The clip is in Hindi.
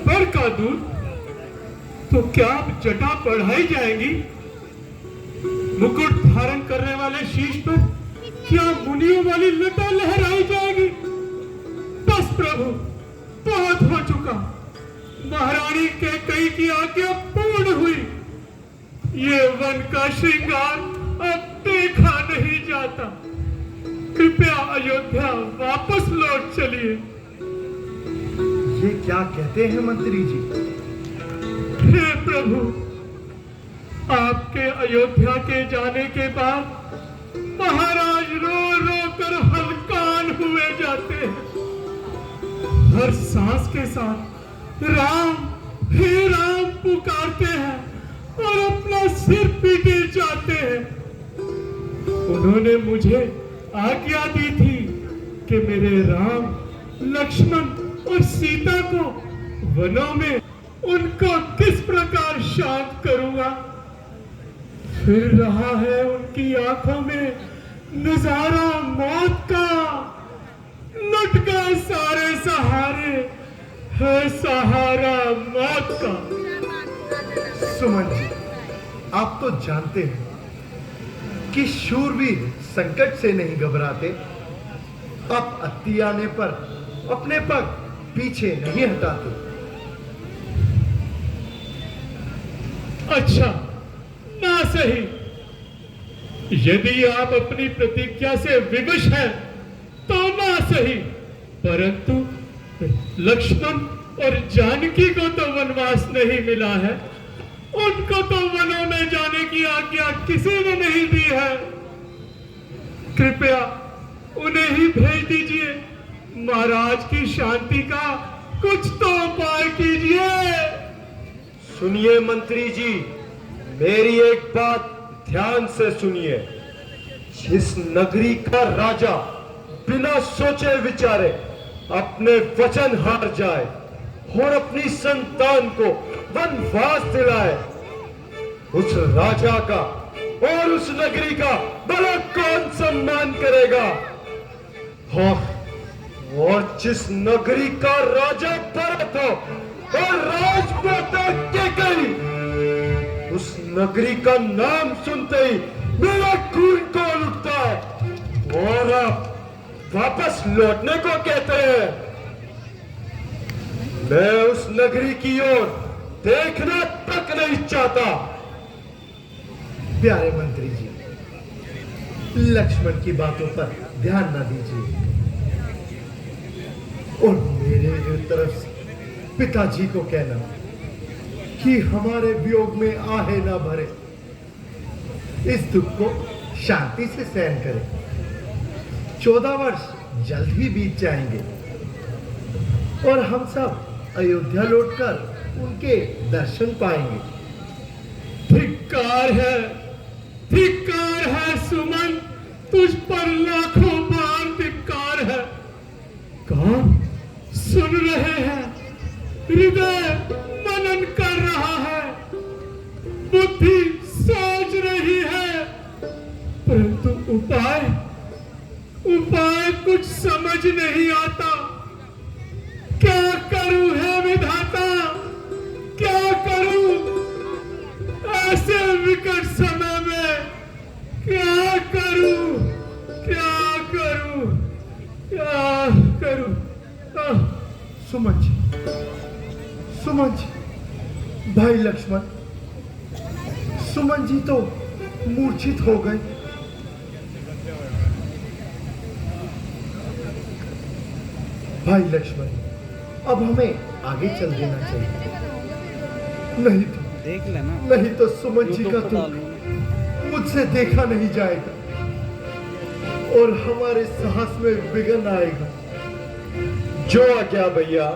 भर का दूध, तो क्या अब जटा बढ़ाई जाएगी? मुकुट धारण करने वाले शीश पर क्या मुनियों वाली लता लहराई जाएगी? बस प्रभु, बहुत हो चुका। महारानी के कई की आज्ञा पूर्ण हुई। ये वन का श्रृंगार अब देखा नहीं जाता। कृपया अयोध्या वापस लौट चलिए। ये क्या कहते हैं मंत्री जी? हे प्रभु, आपके अयोध्या के जाने के बाद महाराज रो रो कर हलकान हुए जाते हैं। हर सांस के साथ राम, हे राम पुकारते हैं और अपना सिर पीटे जाते हैं। उन्होंने मुझे आज्ञा दी थी कि मेरे राम, लक्ष्मण और सीता को वनों में उनको किस प्रकार शांत करूंगा। फिर रहा है उनकी आंखों में नजारा मौत का। लुट गए सारे सहारे, है सहारा मौत का। सुमन जी, आप तो जानते हैं कि शूरवीर संकट से नहीं घबराते। आप अति आने पर अपने पग पीछे नहीं हटाते। अच्छा, ना सही। यदि आप अपनी प्रतिज्ञा से विवश हैं तो ना सही, परंतु लक्ष्मण और जानकी को तो वनवास नहीं मिला है। उनको तो वनों में जाने की आज्ञा किसी ने नहीं दी है। कृपया उन्हें ही भेज दीजिए। महाराज की शांति का कुछ तो उपाय कीजिए। सुनिए मंत्री जी, मेरी एक बात ध्यान से सुनिए। जिस नगरी का राजा बिना सोचे विचारे अपने वचन हार जाए और अपनी संतान को वनवास दिलाए, उस राजा का और उस नगरी का भला कौन सम्मान करेगा? और जिस नगरी का राजा भरत हो और राजमाता केकई, उस नगरी का नाम सुनते ही मेरा खून खौल उठता है और आप वापस लौटने को कहते हैं। मैं उस नगरी की ओर देखना तक नहीं चाहता। प्यारे मंत्री जी, लक्ष्मण की बातों पर ध्यान ना दीजिए और मेरे तरफ से पिताजी को कहना कि हमारे वियोग में आहे ना भरे। इस दुख को शांति से सहन करें। 14 वर्ष जल्द ही बीत जाएंगे और हम सब अयोध्या लौटकर उनके दर्शन पाएंगे। धिक्कार है सुमन, तुझ पर लाखों बार धिक्कार है। कान सुन रहे हैं, हृदय मनन कर रहा है, बुद्धि सोच रही है, परंतु उपाय कुछ समझ नहीं आता। क्या करूं है विधाता, क्या करूं ऐसे विकट समय में? क्या करूं, क्या करूं, क्या करूं? सुमन जी, भाई लक्ष्मण, सुमन जी तो मूर्छित हो गए। भाई लक्ष्मण, अब हमें आगे चल देना चाहिए। नहीं तो सुमन जी का दुख मुझसे देखा नहीं जाएगा और हमारे साहस में विघ्न आएगा। जो आज्ञा भैया।